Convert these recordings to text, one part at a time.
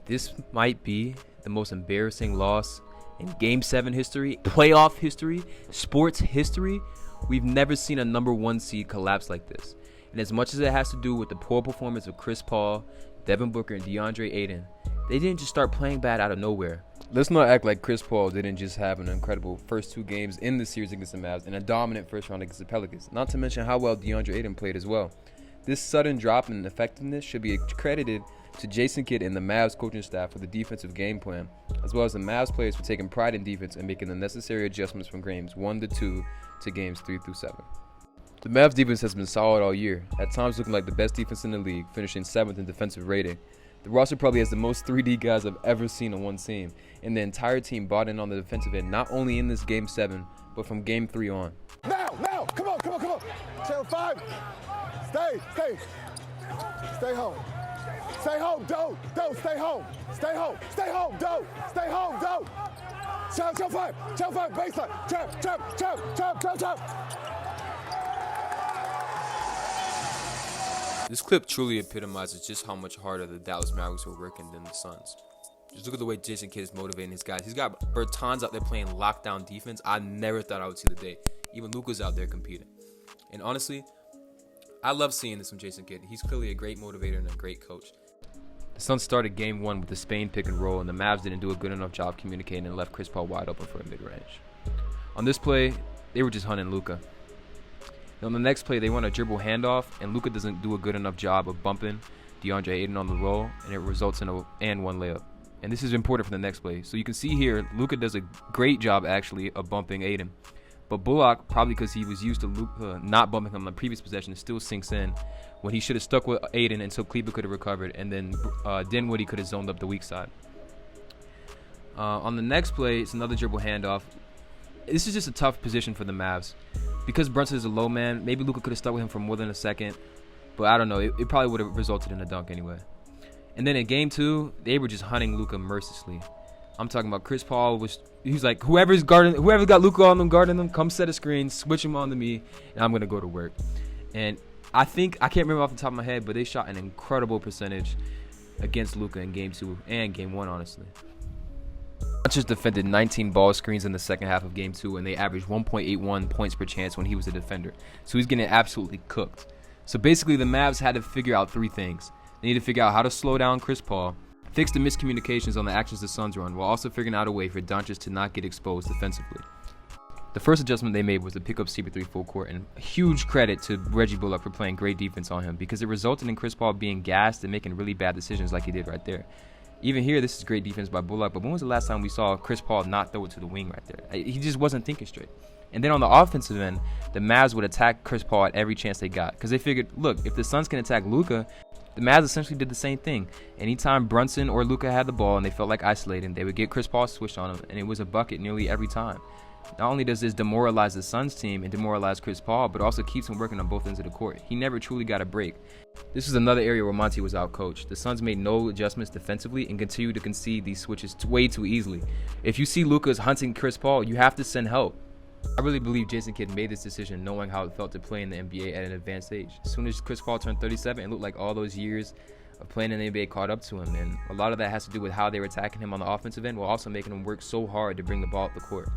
This might be the most embarrassing loss in Game 7 history, playoff history, sports history. We've never seen a number 1 seed collapse like this. And as much as it has to do with the poor performance of Chris Paul, Devin Booker, and DeAndre Ayton, they didn't just start playing bad out of nowhere. Let's not act like Chris Paul didn't just have an incredible first 2 games in the series against the Mavs and a dominant first round against the Pelicans, not to mention how well DeAndre Ayton played as well. This sudden drop in effectiveness should be credited to Jason Kidd and the Mavs coaching staff for the defensive game plan, as well as the Mavs players for taking pride in defense and making the necessary adjustments from games 1 to 2 to games 3 through 7. The Mavs defense has been solid all year, at times looking like the best defense in the league, finishing 7th in defensive rating. The roster probably has the most 3D guys I've ever seen on one team, and the entire team bought in on the defensive end, not only in this Game 7, but from Game 3 on. Now, come on. Chill 5. Stay home. Stay home, Doe, stay home. Stay home, Doe. Chill 5, baseline. Trap. This clip truly epitomizes just how much harder the Dallas Mavericks were working than the Suns. Just look at the way Jason Kidd is motivating his guys. He's got Bertans out there playing lockdown defense. I never thought I would see the day. Even Luka's out there competing. And honestly, I love seeing this from Jason Kidd. He's clearly a great motivator and a great coach. The Suns started Game 1 with the Spain pick and roll, and the Mavs didn't do a good enough job communicating and left Chris Paul wide open for a mid-range. On this play, they were just hunting Luka. On the next play, they want a dribble handoff, and Luka doesn't do a good enough job of bumping DeAndre Ayton on the roll, and it results in a and one layup. And this is important for the next play. So you can see here, Luka does a great job actually of bumping Ayton. But Bullock, probably because he was used to Luka not bumping him on the previous possession, still sinks in when he should have stuck with Ayton until Kleber could have recovered, and then Dinwiddie could have zoned up the weak side. On the next play, it's another dribble handoff. This is just a tough position for the Mavs. Because Brunson is a low man, maybe Luka could have stuck with him for more than a second. But I don't know. It probably would have resulted in a dunk anyway. And then in Game 2, they were just hunting Luka mercilessly. I'm talking about Chris Paul. He's like, whoever's got Luka on them, guarding them, come set a screen, switch him on to me, and I'm going to go to work. And I can't remember off the top of my head, but they shot an incredible percentage against Luka in Game 2 and Game 1, honestly. Just defended 19 ball screens in the second half of Game 2, and they averaged 1.81 points per chance when he was a defender. So he's getting absolutely cooked. So basically, the Mavs had to figure out 3 things. They need to figure out how to slow down Chris Paul, fix the miscommunications on the actions the Suns run, while also figuring out a way for Doncic to not get exposed defensively. The first adjustment they made was to pick up CP3 full court, and huge credit to Reggie Bullock for playing great defense on him, because it resulted in Chris Paul being gassed and making really bad decisions like he did right there. Even here, this is great defense by Bullock, but when was the last time we saw Chris Paul not throw it to the wing right there? He just wasn't thinking straight. And then on the offensive end, the Mavs would attack Chris Paul at every chance they got, because they figured, look, if the Suns can attack Luka, the Mavs essentially did the same thing. Anytime Brunson or Luka had the ball and they felt like isolating, they would get Chris Paul switched on him, and it was a bucket nearly every time. Not only does this demoralize the Suns team and demoralize Chris Paul, but also keeps him working on both ends of the court. He never truly got a break. This is another area where Monty was outcoached. The Suns made no adjustments defensively and continue to concede these switches way too easily. If you see Luka's hunting Chris Paul, you have to send help. I really believe Jason Kidd made this decision knowing how it felt to play in the NBA at an advanced age. As soon as Chris Paul turned 37, it looked like all those years of playing in the NBA caught up to him, and a lot of that has to do with how they were attacking him on the offensive end while also making him work so hard to bring the ball up the court.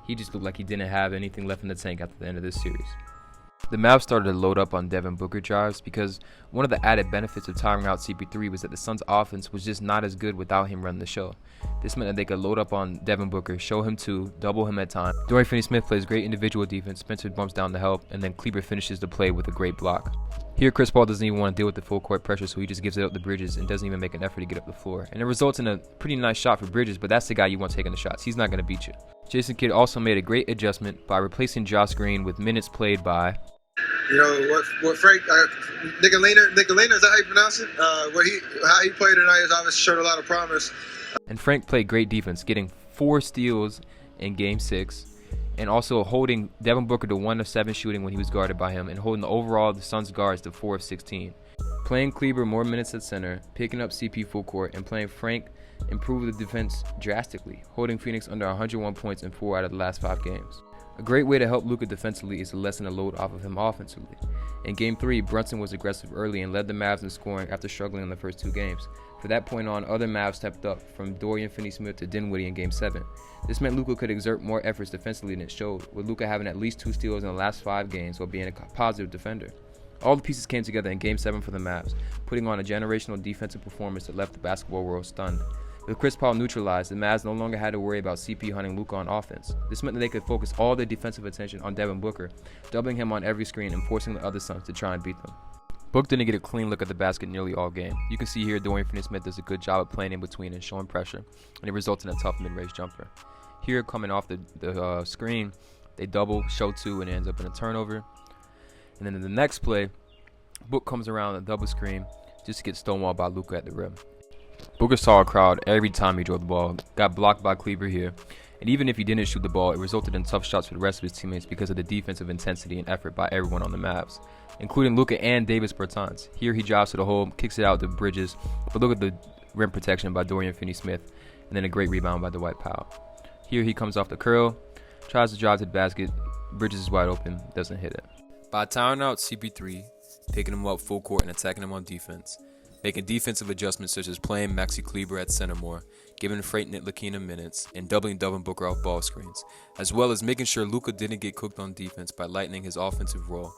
He just looked like he didn't have anything left in the tank after the end of this series. The Mavs started to load up on Devin Booker drives because one of the added benefits of tiring out CP3 was that the Suns' offense was just not as good without him running the show. This meant that they could load up on Devin Booker, show him two, double him at times. Dorian Finney-Smith plays great individual defense, Spencer bumps down to help, and then Kleber finishes the play with a great block. Here, Chris Paul doesn't even want to deal with the full court pressure, so he just gives it up to Bridges and doesn't even make an effort to get up the floor. And it results in a pretty nice shot for Bridges, but that's the guy you want taking the shots. He's not going to beat you. Jason Kidd also made a great adjustment by replacing Josh Green with minutes played by... You know, what Frank, Nicolina, is that how you pronounce it? How he played tonight has obviously showed a lot of promise. And Frank played great defense, getting 4 steals in Game 6, and also holding Devin Booker to 1 of 7 shooting when he was guarded by him, and holding the Suns guards to 4 of 16. Playing Kleber more minutes at center, picking up CP full court, and playing Frank improved the defense drastically, holding Phoenix under 101 points in 4 out of the last 5 games. A great way to help Luka defensively is to lessen the load off of him offensively. In Game 3, Brunson was aggressive early and led the Mavs in scoring after struggling in the first 2 games. For that point on, other Mavs stepped up, from Dorian Finney-Smith to Dinwiddie in Game 7. This meant Luka could exert more efforts defensively than it showed, with Luka having at least 2 steals in the last 5 games while being a positive defender. All the pieces came together in Game 7 for the Mavs, putting on a generational defensive performance that left the basketball world stunned. With Chris Paul neutralized, the Mavs no longer had to worry about CP hunting Luka on offense. This meant that they could focus all their defensive attention on Devin Booker, doubling him on every screen and forcing the other Suns to try and beat them. Book didn't get a clean look at the basket nearly all game. You can see here Dorian Finney-Smith does a good job of playing in between and showing pressure, and it results in a tough mid-range jumper. Here, coming off the screen, they double, show 2, and it ends up in a turnover. And then in the next play, Book comes around a double screen just to get stonewalled by Luka at the rim. Booker saw a crowd every time he drove the ball, got blocked by Kleber here, and even if he didn't shoot the ball, it resulted in tough shots for the rest of his teammates because of the defensive intensity and effort by everyone on the Mavs, including Luka and Davis Bertans. Here he drives to the hole, kicks it out to Bridges, but look at the rim protection by Dorian Finney-Smith, and then a great rebound by Dwight Powell. Here he comes off the curl, tries to drive to the basket, Bridges is wide open, doesn't hit it. By tiring out CP3, picking him up full court and attacking him on defense, making defensive adjustments such as playing Maxi Kleber at center more, giving Frank Ntilikina minutes, and doubling Devin Booker off ball screens, as well as making sure Luka didn't get cooked on defense by lightening his offensive role.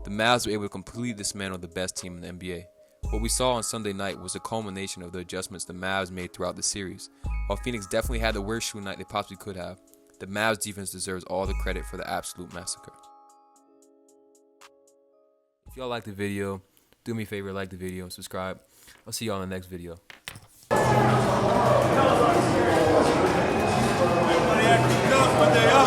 The Mavs were able to completely dismantle the best team in the NBA. What we saw on Sunday night was a culmination of the adjustments the Mavs made throughout the series. While Phoenix definitely had the worst shooting night they possibly could have, the Mavs defense deserves all the credit for the absolute massacre. If y'all liked the video, do me a favor, like the video and subscribe. I'll see y'all in the next video. Everybody acting tough, but they are.